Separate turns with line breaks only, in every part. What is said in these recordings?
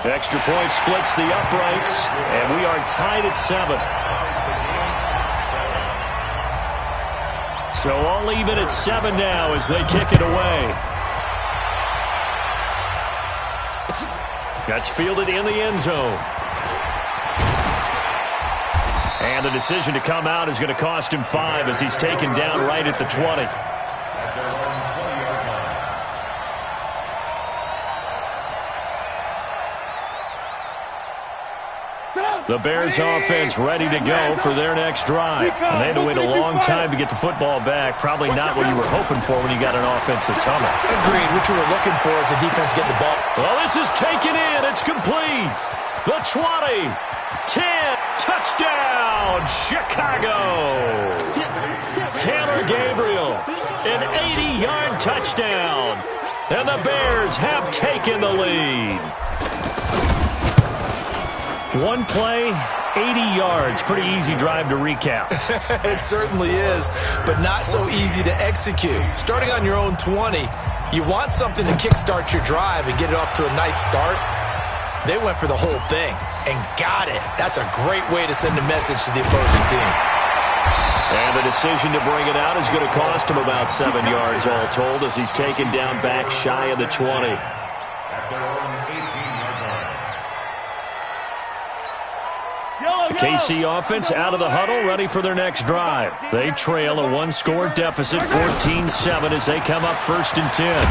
Extra point splits the uprights, and we are tied at 7. So all even at 7 now as they kick it away. That's fielded in the end zone. And the decision to come out is going to cost him 5 as he's taken down right at the 20. The Bears offense ready to go for their next drive. And they had to wait a long time to get the football back. Probably not what you were hoping for when you got an offense that's humming.
Agreed. What you were looking for is the defense getting the ball.
Well, this is taken in. It's complete. The 20. 10. Touchdown, Chicago. Taylor Gabriel. An 80-yard touchdown. And the Bears have taken the lead. One play, 80 yards. Pretty easy drive to recap.
It certainly is, but not so easy to execute. Starting on your own 20, you want something to kickstart your drive and get it off to a nice start. They went for the whole thing and got it. That's a great way to send a message to the opposing team.
And the decision to bring it out is going to cost him about 7 yards all told as he's taken down back shy of the 20. The KC offense out of the huddle, ready for their next drive. They trail a one-score deficit, 14-7, as they come up 1st and 10.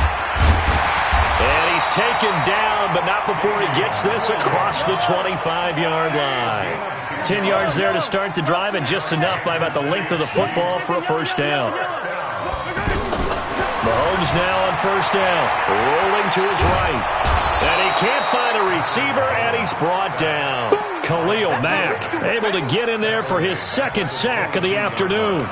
And he's taken down, but not before he gets this across the 25-yard line. 10 yards there to start the drive, and just enough by about the length of the football for a first down. Mahomes now on first down, rolling to his right. And he can't find a receiver, and he's brought down. Khalil Mack able to get in there for his second sack of the afternoon.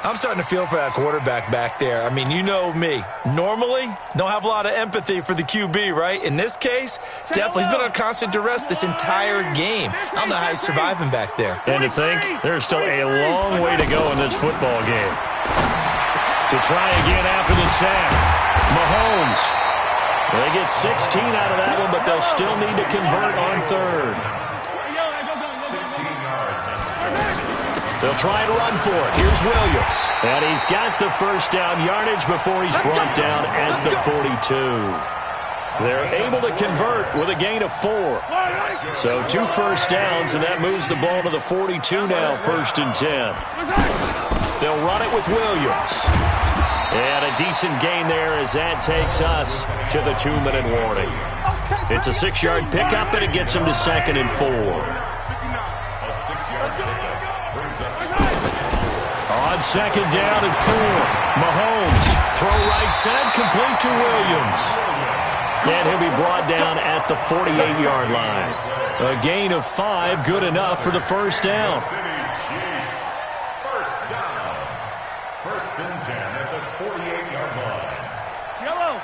I'm starting to feel for that quarterback back there. I mean, you know me. Normally, don't have a lot of empathy for the QB, right? In this case, definitely. He's been on constant duress this entire game. I don't know how he's surviving back there.
And to think, there's still a long way to go in this football game. To try again after the sack, Mahomes. They get 16 out of that one, but they'll still need to convert on third. They'll try and run for it. Here's Williams. And he's got the first down yardage before he's brought down at the 42. They're able to convert with a gain of 4. So 2 first downs, and that moves the ball to the 42 now, 1st and 10. They'll run it with Williams. And a decent gain there as that takes us to the 2-minute warning. It's a 6-yard pickup, and it gets them to 2nd and 4. On 2nd down and 4, Mahomes, throw right side, complete to Williams. And he'll be brought down at the 48-yard line. A gain of 5, good enough for the first down.
First and 10 at the 48-yard line.
Yellow,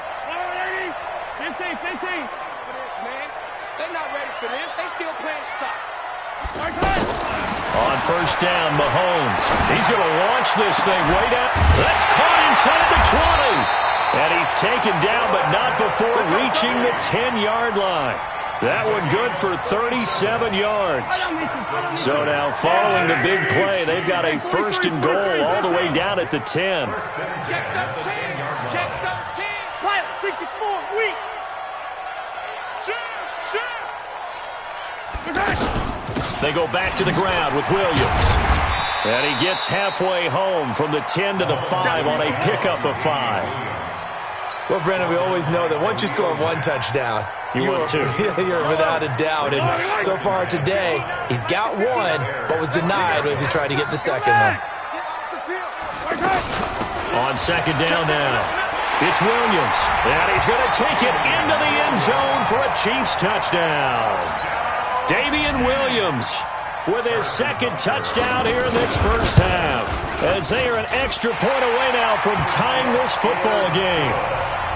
15. For this, man. They're not ready for this. They still playing soccer.
On first down, Mahomes. He's going to launch this thing way down. That's caught inside the 20. And he's taken down, but not before reaching the 10-yard line. That one good for 37 yards. So now following the big play, they've got a 1st and goal all the way down at the 10.
Check 13. Check 13. Pilot 64, weak.
They go back to the ground with Williams. And he gets halfway home from the 10 to the 5 on a pickup of 5.
Well, Brendan, we always know that once you score 1 touchdown, you're without a doubt. And so far today, he's got 1, but was denied as he tried to get the second one.
On 2nd down now, it's Williams. And he's going to take it into the end zone for a Chiefs touchdown. Damian Williams with his 2nd touchdown here in this first half, as they are an extra point away now from tying this football game.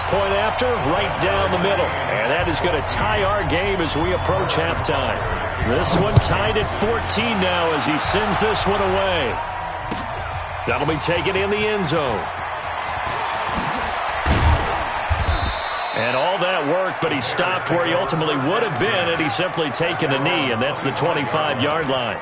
Point after, right down the middle. And that is going to tie our game as we approach halftime. This one tied at 14 now as he sends this one away. That'll be taken in the end zone. And all that work, but he stopped where he ultimately would have been, and he's simply taken a knee, and that's the 25-yard line.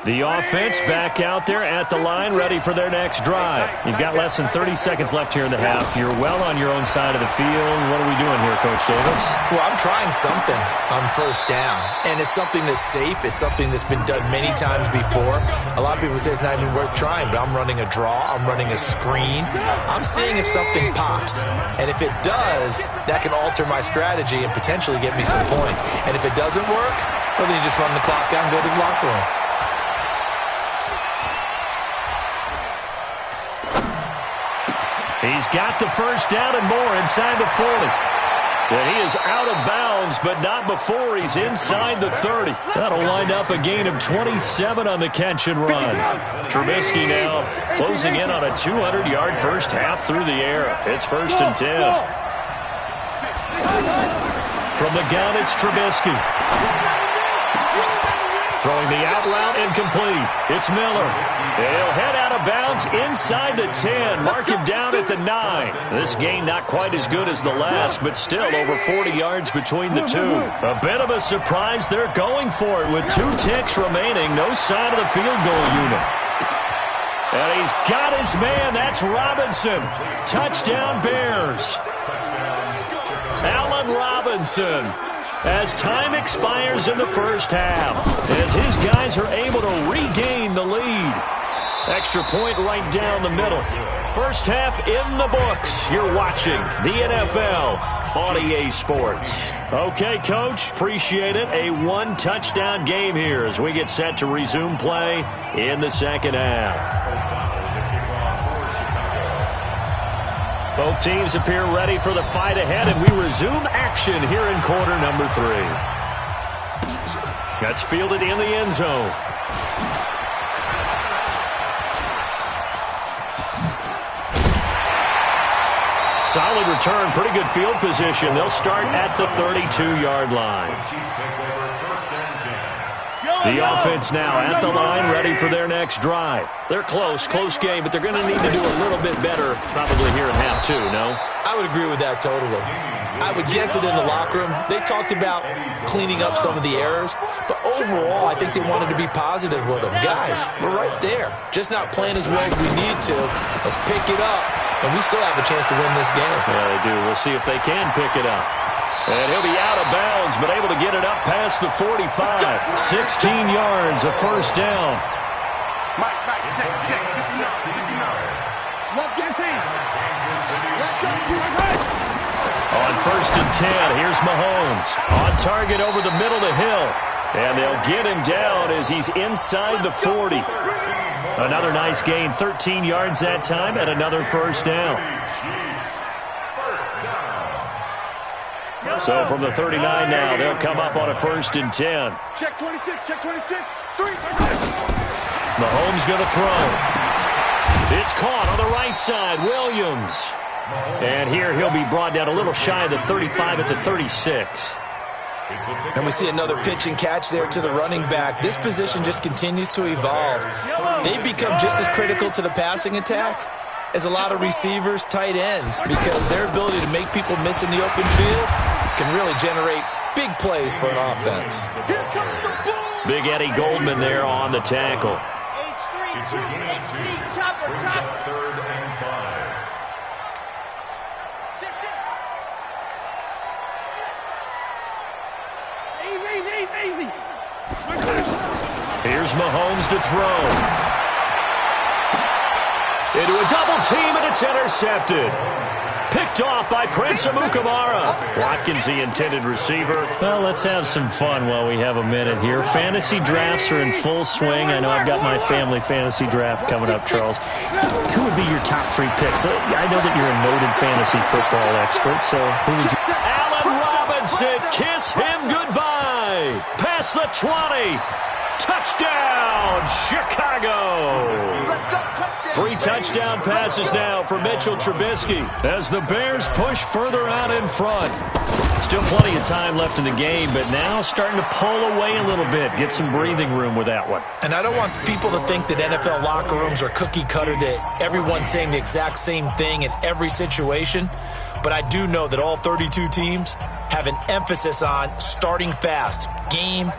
The offense back out there at the line, ready for their next drive. You've got less than 30 seconds left here in the half. You're well on your own side of the field. What are we doing here, Coach Davis?
Well, I'm trying something on first down, and it's something that's safe. It's something that's been done many times before. A lot of people say it's not even worth trying, but I'm running a draw. I'm running a screen. I'm seeing if something pops, and if it does, that can alter my strategy and potentially get me some points. And if it doesn't work, well, then you just run the clock down and go to the locker room.
He's got the first down and more inside the 40. And he is out of bounds, but not before he's inside the 30. That'll wind up a gain of 27 on the catch and run. Trubisky now closing in on a 200-yard first half through the air. It's 1st and 10. From the gun, it's Trubisky. Throwing the out route incomplete. It's Miller. And he'll head out of bounds inside the 10. Mark him down at the 9. This gain not quite as good as the last, but still over 40 yards between the two. A bit of a surprise. They're going for it with 2 ticks remaining. No sign of the field goal unit. And he's got his man. That's Robinson. Touchdown Bears. Allen Robinson. As time expires in the first half, as his guys are able to regain the lead. Extra point right down the middle. First half in the books. You're watching the NFL on EA Sports. Okay, Coach, appreciate it. A 1-touchdown game here as we get set to resume play in the second half. Both teams appear ready for the fight ahead, and we resume action here in quarter number 3. That's fielded in the end zone. Solid return, pretty good field position. They'll start at the 32-yard line. The offense now at the line, ready for their next drive. They're close game, but they're going to need to do a little bit better probably here in half 2, no?
I would agree with that totally. I would guess it in the locker room. They talked about cleaning up some of the errors, but overall, I think they wanted to be positive with them. Guys, we're right there. Just not playing as well as we need to. Let's pick it up, and we still have a chance to win this game.
Yeah, they do. We'll see if they can pick it up. And he'll be out of bounds, but able to get it up past the 45. 16 yards, a first down.
Mike, check. Let's get it.
On 1st and 10, here's Mahomes. On target over the middle to Hill. And they'll get him down as he's inside the 40. Another nice gain, 13 yards that time, and another first down. So from the 39 now, they'll come up on a 1st and 10.
Check 26. 3.
Mahomes going to throw. It's caught on the right side, Williams. And here he'll be brought down a little shy of the 35 at the 36.
And we see another pitch and catch there to the running back. This position just continues to evolve. They've become just as critical to the passing attack as a lot of receivers, tight ends, because their ability to make people miss in the open field can really generate big plays for an offense.
Big Eddie Goldman there on the tackle.
H3, chopper.
3rd and 5.
Easy.
Here's Mahomes to throw. Into a double team, and it's intercepted. Picked off by Prince Amukamara. Watkins, the intended receiver. Well, let's have some fun while we have a minute here. Fantasy drafts are in full swing. I know I've got my family fantasy draft coming up, Charles. Who would be your top 3 picks? I know that you're a noted fantasy football expert, so who would you... Allen Robinson, kiss him goodbye. Past the 20. Touchdown, Chicago.
Let's go.
3 touchdown passes now for Mitchell Trubisky as the Bears push further out in front. Still plenty of time left in the game, but now starting to pull away a little bit. Get some breathing room with that one.
And I don't want people to think that NFL locker rooms are cookie cutter, that everyone's saying the exact same thing in every situation. But I do know that all 32 teams have an emphasis on starting fast. Game,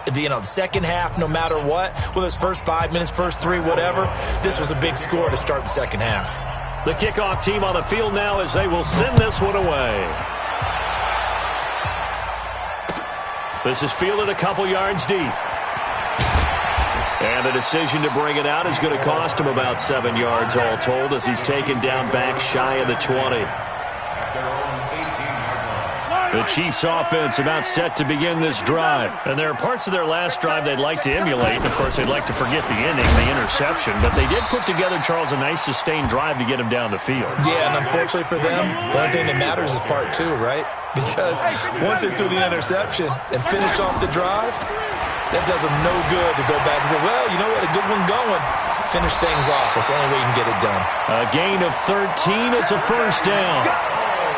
the second half, no matter what, whether it's first 5 minutes, first 3, whatever, this was a big score to start the second half.
The kickoff team on the field now as they will send this one away. This is fielded a couple yards deep. And the decision to bring it out is going to cost him about 7 yards all told as he's taken down back shy of the 20. The Chiefs offense about set to begin this drive. And there are parts of their last drive they'd like to emulate. And, of course, they'd like to forget the ending, the interception. But they did put together, Charles, a nice sustained drive to get him down the field.
Yeah, and unfortunately for them, the only thing that matters is part 2, right? Because once they threw the interception and finished off the drive, that does them no good to go back and say, well, you know what, a good one going. Finish things off. That's the only way you can get it done.
A gain of 13. It's a first down.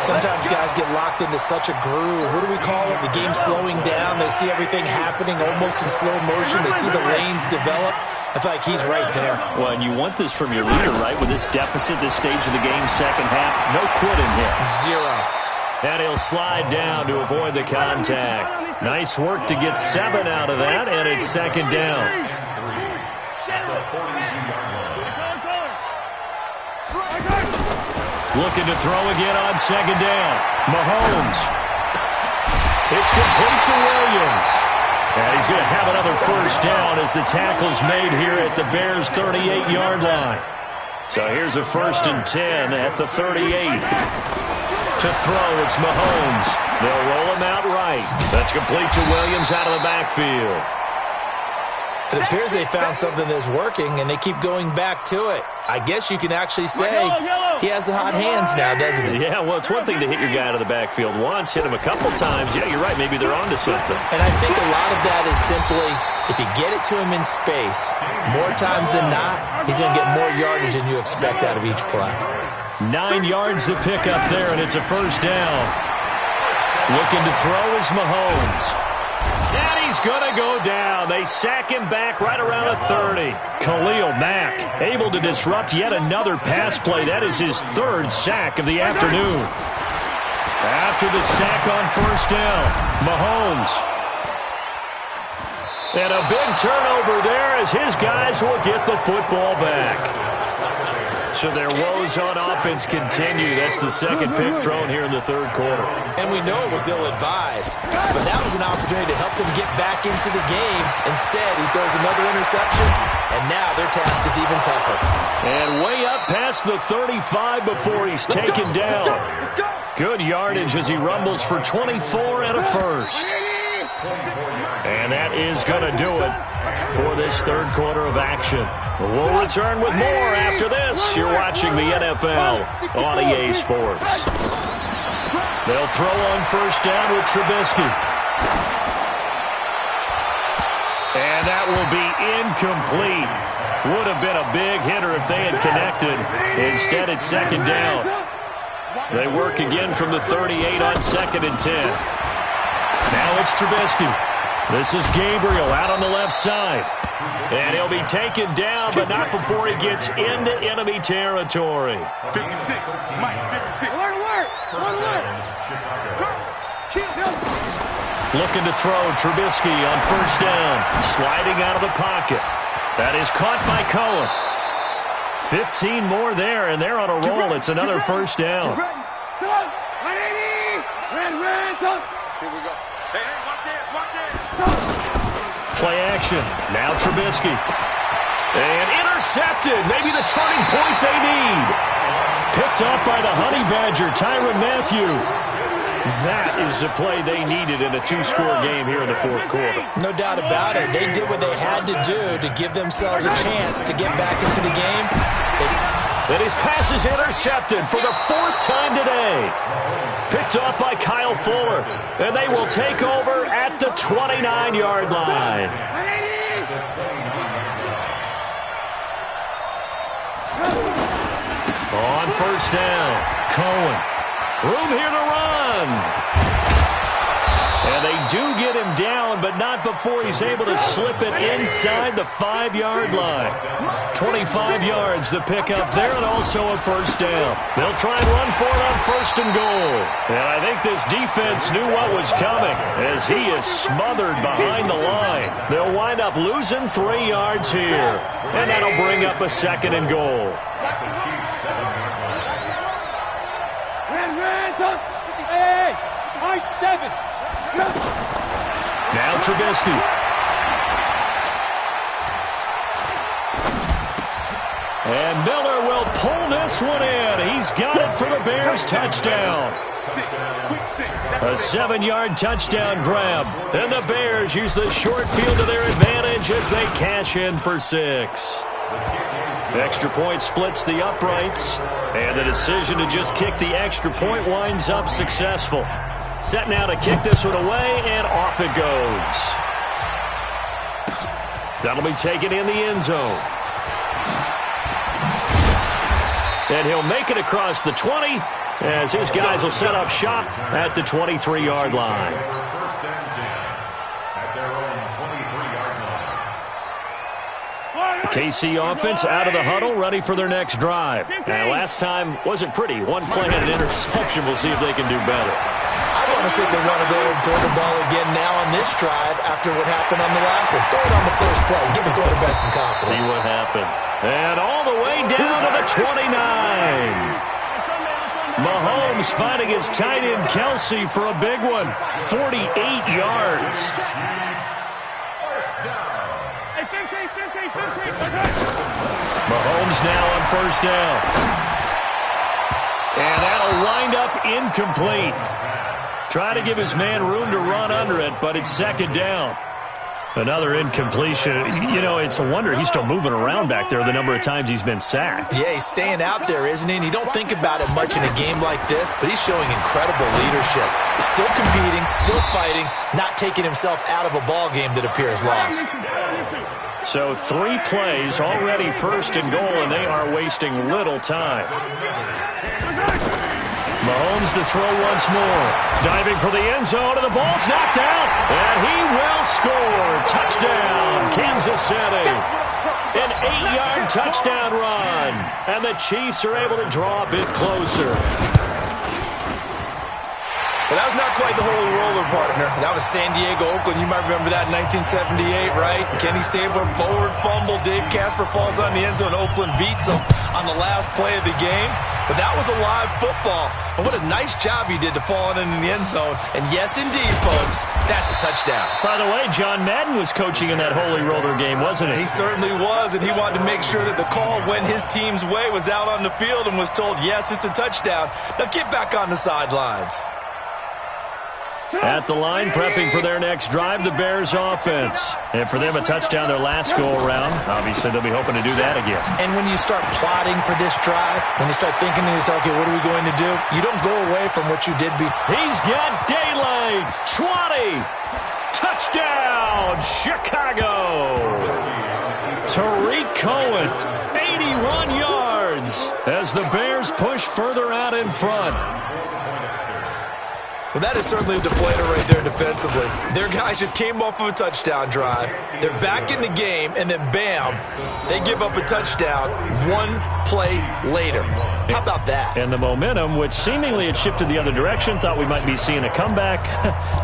Sometimes guys get locked into such a groove. What do we call it? The game's slowing down. They see everything happening almost in slow motion. They see the lanes develop. I feel like he's right there.
Well, and you want this from your leader, right? With this deficit, this stage of the game, second half, no quitting here.
0.
And he'll slide down to avoid the contact. Nice work to get 7 out of that, and it's second down. Looking to throw again on second down. Mahomes. It's complete to Williams. And he's going to have another first down as the tackle's made here at the Bears' 38-yard line. So here's a 1st and 10 at the 38. To throw, it's Mahomes. They'll roll him out right. That's complete to Williams out of the backfield.
It appears they found something that's working, and they keep going back to it. I guess you can actually say he has the hot hands now, doesn't he?
Yeah, well, it's one thing to hit your guy out of the backfield once, hit him a couple times. Yeah, you're right. Maybe they're onto something.
And I think a lot of that is simply if you get it to him in space, more times than not, he's going to get more yardage than you expect out of each play.
9 yards to pick up there, and it's a first down. Looking to throw is Mahomes. And he's going to go down. They sack him back right around the 30. Khalil Mack able to disrupt yet another pass play. That is his 3rd sack of the afternoon. After the sack on first down, Mahomes. And a big turnover there as his guys will get the football back. So their woes on offense continue. That's the second pick thrown here in the 3rd quarter.
And we know it was ill-advised, but that was an opportunity to help them get back into the game. Instead, he throws another interception, and now their task is even tougher.
And way up past the 35 before he's taken down. Good yardage as he rumbles for 24 and a first. And that is going to do it for this 3rd quarter of action. We'll return with more after this. You're watching the NFL on EA Sports. They'll throw on first down with Trubisky. And that will be incomplete. Would have been a big hitter if they had connected. Instead, it's second down. They work again from the 38 on 2nd and 10. Now it's Trubisky. This is Gabriel out on the left side. And he'll be taken down, but not before he gets into enemy territory.
56, Mike, 56. Alert.
Looking to throw Trubisky on first down. Sliding out of the pocket. That is caught by Cohen. 15 more there, and they're on a roll. It's another first down.
Here we go. Hey, watch it.
Play action. Now Trubisky. And intercepted. Maybe the turning point they need. Picked off by the Honey Badger, Tyrann Mathieu. That is the play they needed in a 2-score game here in the 4th quarter.
No doubt about it. They did what they had to do to give themselves a chance to get back into the game.
And his pass is intercepted for the 4th time today. Picked off by Kyle Fuller. And they will take over at the 29-yard line. On first down, Cohen. Room here to run. And they do get him down, but not before he's able to slip it inside the 5-yard line. 25 yards to pick up there, and also a first down. They'll try and run for it on first and goal. And I think this defense knew what was coming as he is smothered behind the line. They'll wind up losing 3 yards here. And that'll bring up a second and goal.
Hey, high 7.
Now Trubisky. And Miller will pull this one in. He's got it for the Bears touchdown. A 7-yard touchdown grab. And the Bears use the short field to their advantage as they cash in for 6. Extra point splits the uprights. And the decision to just kick the extra point winds up successful. Set now to kick this one away, and off it goes. That'll be taken in the end zone. And he'll make it across the 20 as his guys will set up shop at the 23-yard line.
First and 10 at their own 23-yard line.
KC offense out of the huddle, ready for their next drive. And last time wasn't pretty. One play and an interception. We'll see if they can do better.
I want to see if they want to go and throw the ball again now on this drive after what happened on the last one. Throw it on the first play. Give the quarterback some confidence.
See what happens. And all the way down to the 29. Mahomes finding his tight end Kelsey for a big one. 48 yards. Mahomes now on first down. And that'll wind up incomplete. Try to give his man room to run under it, but it's second down. Another incompletion. You know, it's a wonder he's still moving around back there the number of times he's been sacked.
Yeah, he's staying out there, isn't he? And you don't think about it much in a game like this, but he's showing incredible leadership. Still competing, still fighting, not taking himself out of a ball game that appears lost.
So 3 plays, already first and goal, and they are wasting little time. Mahomes to throw once more. Diving for the end zone, and the ball's knocked out. And he will score. Touchdown, Kansas City. An 8-yard touchdown run. And the Chiefs are able to draw a bit closer.
Well, that was not quite the holy roller, partner. That was San Diego, Oakland. You might remember that in 1978, right? Kenny Stabler, forward fumble. Dave Casper falls on the end zone. Oakland beats him on the last play of the game. But that was a live football. And what a nice job he did to fall in the end zone. And yes, indeed, folks, that's a touchdown.
By the way, John Madden was coaching in that holy roller game, wasn't he?
He certainly was, and he wanted to make sure that the call went his team's way, was out on the field and was told, yes, it's a touchdown. Now get back on the sidelines.
At the line, prepping for their next drive, the Bears offense. And for them, a touchdown their last go-around. Obviously, they'll be hoping to do that again.
And when you start plotting for this drive, when you start thinking to yourself, okay, what are we going to do? You don't go away from what you did before.
He's got daylight. 20. Touchdown, Chicago. Tariq Cohen, 81 yards as the Bears push further out in front.
Well, that is certainly a deflator right there defensively. Their guys just came off of a touchdown drive. They're back in the game, and then bam, they give up a touchdown 1 play later. How about that?
And the momentum, which seemingly had shifted the other direction, thought we might be seeing a comeback.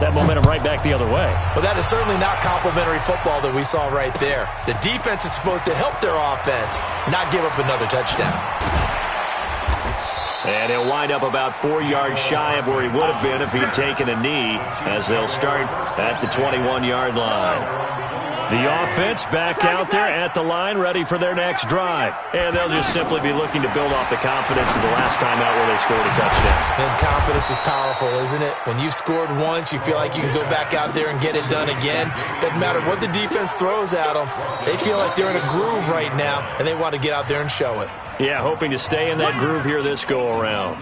That momentum right back the other way.
Well, that is certainly not complimentary football that we saw right there. The defense is supposed to help their offense, not give up another touchdown.
And he'll wind up about 4 yards shy of where he would have been if he'd taken a knee, as they'll start at the 21-yard line. The offense back out there at the line, ready for their next drive. And they'll just simply be looking to build off the confidence of the last time out where they scored a touchdown.
And confidence is powerful, isn't it? When you've scored once, you feel like you can go back out there and get it done again. Doesn't matter what the defense throws at them. They feel like they're in a groove right now, and they want to get out there and show it.
Yeah, hoping to stay in that groove here this go-around.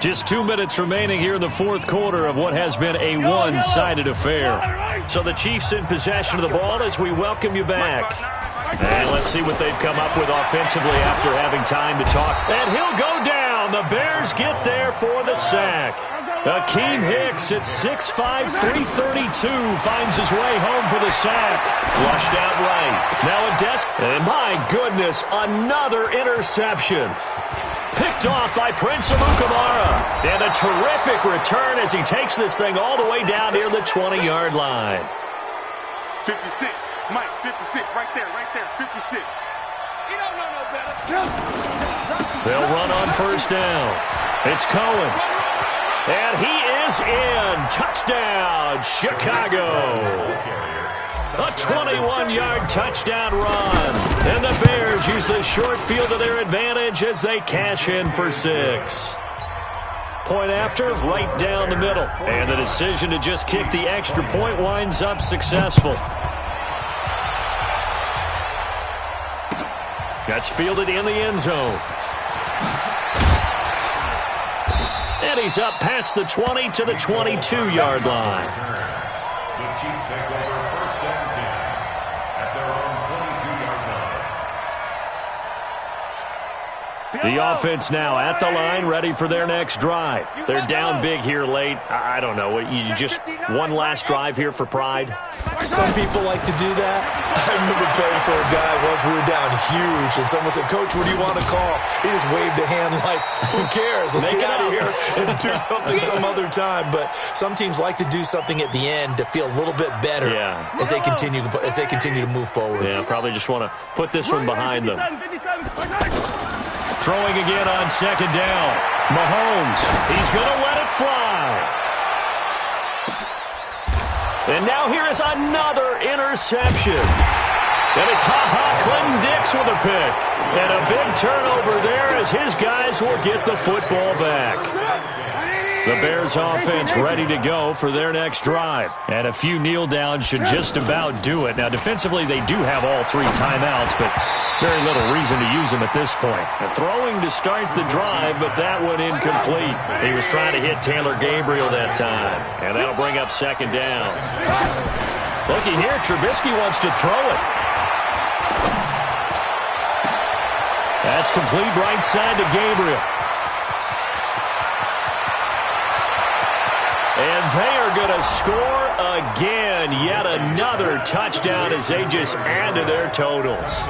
Just 2 minutes remaining here in the fourth quarter of what has been a one-sided affair. So the Chiefs in possession of the ball as we welcome you back. And let's see what they've come up with offensively after having time to talk. And he'll go down. The Bears get there for the sack. Akeem Hicks at 6'5", 332 finds his way home for the sack. Flushed out right. Now a and my goodness, another interception. Picked off by Prince Amukamara. And a terrific return as he takes this thing all the way down near the 20-yard line.
56. Mike, 56. Right there, 56.
You don't know no better.
They'll run on first down. It's Cohen. And he is in. Touchdown, Chicago. A 21-yard touchdown run. And the Bears use the short field to their advantage as they cash in for 6. Point after, right down the middle. And the decision to just kick the extra point winds up successful. That's fielded in the end zone. And he's up past the 20 to the 22-yard line.
The Chiefs take over first and 10 at their own 22-yard line.
The offense now at the line, ready for their next drive. They're down big here late. I don't know. You just one last drive here for pride?
Some people like to do that. I remember playing for a guy once. We were down huge, and someone said, "Coach, what do you want to call?" He just waved a hand like, who cares? Let's get out of here and do something some other time. But some teams like to do something at the end to feel a little bit better as they continue to move forward.
Yeah, probably just want to put this one behind them. Throwing again on second down. Mahomes, he's going to let it fly. And now here is another interception. And it's Clinton Dix with a pick. And a big turnover there as his guys will get the football back. The Bears offense ready to go for their next drive. And a few kneel downs should just about do it. Now, defensively, they do have all 3 timeouts, but very little reason to use them at this point. Throwing to start the drive, but that one incomplete. He was trying to hit Taylor Gabriel that time. And that'll bring up second down. Looky here, Trubisky wants to throw it. That's complete right side to Gabriel. And they are going to score again. Yet another touchdown as they just add to their totals.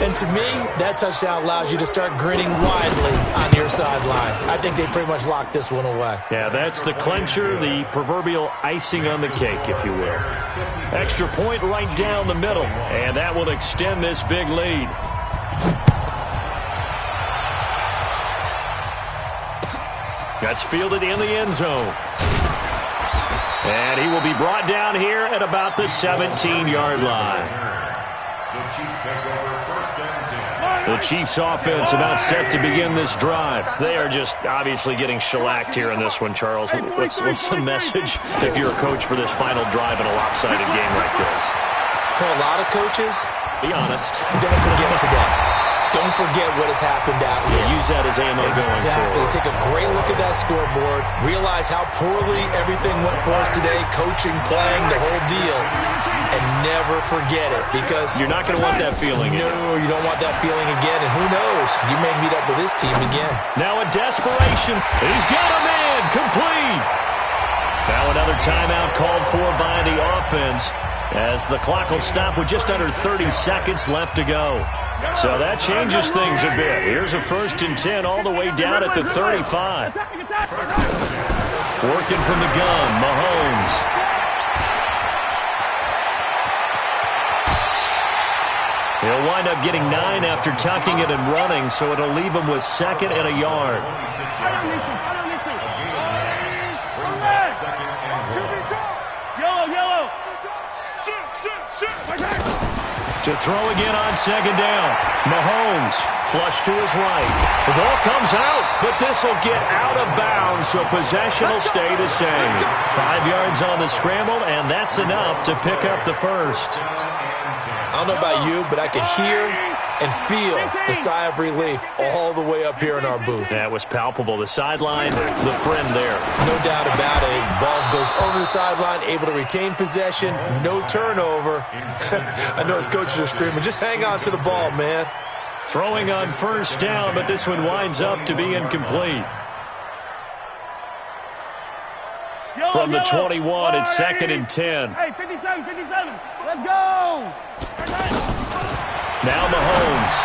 And to me, that touchdown allows you to start grinning widely on your sideline. I think they pretty much locked this one away.
Yeah, that's the clincher, the proverbial icing on the cake, if you will. Extra point right down the middle, and that will extend this big lead. That's fielded in the end zone. And he will be brought down here at about the 17-yard line. The Chiefs offense about set to begin this drive. They are just obviously getting shellacked here in this one, Charles. What's the message if you're a coach for this final drive in a lopsided game like this?
For a lot of coaches,
be honest.
Don't forget today. Don't forget what has happened out here.
Use that as ammo going forward.
Take a great look at that scoreboard. Realize how poorly everything went for us today. Coaching, playing, the whole deal. And never forget it, because
you're not going to want that feeling again.
No, you don't want that feeling again. And who knows? You may meet up with this team again.
Now a desperation. He's got a man. Complete. Now another timeout called for by the offense, as the clock will stop with just under 30 seconds left to go. So that changes things a bit. Here's a 1st and 10 all the way down at the 35. Working from the gun, Mahomes. He'll wind up getting 9 after tucking it and running, so it'll leave him with 2nd and a yard.
Yellow.
To throw again on second down. Mahomes, flush to his right. The ball comes out, but this will get out of bounds, so possession will stay the same. 5 yards on the scramble, and that's enough to pick up the first.
I don't know about you, but I could hear and feel the sigh of relief all the way up here in our booth.
That was palpable. The sideline, the friend there.
No doubt about it. Ball goes over the sideline, able to retain possession, no turnover. I know his coaches are screaming, just hang on to the ball, man.
Throwing on first down, but this one winds up to be incomplete. from the 21. It's 2nd and 10.
Hey, 57, 57. Let's go.
Now Mahomes.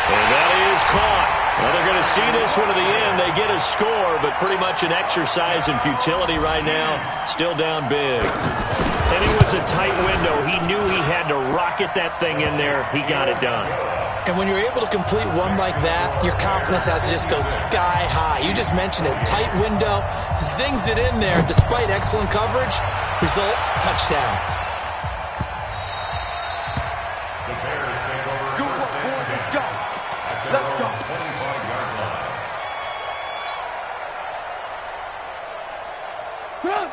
And that is caught. Well, they're going to see this one to the end. They get a score, but pretty much an exercise in futility right now. Still down big. And it was a tight window. He knew he had to rocket that thing in there. He got it done.
And when you're able to complete one like that, your confidence has to just go sky high. You just mentioned it. Tight window, zings it in there despite excellent coverage. Result, touchdown.
The Bears take over.
Good work, boys. Let's go. Let's go.
25-yard line.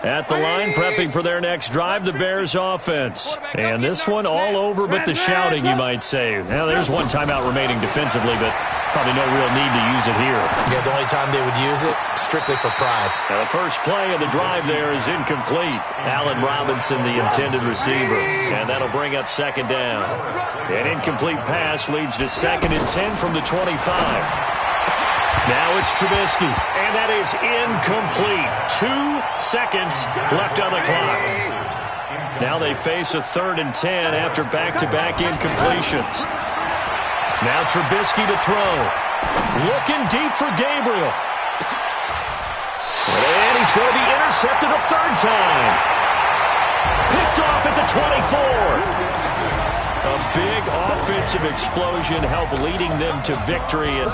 At the line, prepping for their next drive, the Bears offense. And this one all over but the shouting, you might say. Now, there's one timeout remaining defensively, but probably no real need to use it here.
Yeah, the only time they would use it, strictly for pride.
Now, the first play of the drive there is incomplete. Allen Robinson, the intended receiver. And that'll bring up 2nd down. An incomplete pass leads to 2nd and 10 from the 25. Now it's Trubisky, and that is incomplete. 2 seconds left on the clock. Now they face a 3rd and 10 after back-to-back incompletions. Now Trubisky to throw. Looking deep for Gabriel. And he's going to be intercepted a 3rd time. Picked off at the 24. A big offensive explosion helped leading them to victory. And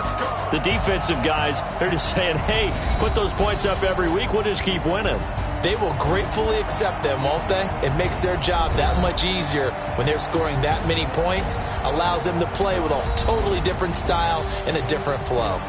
the defensive guys, they're just saying, hey, put those points up every week. We'll just keep winning.
They will gratefully accept them, won't they? It makes their job that much easier when they're scoring that many points. Allows them to play with a totally different style and a different flow.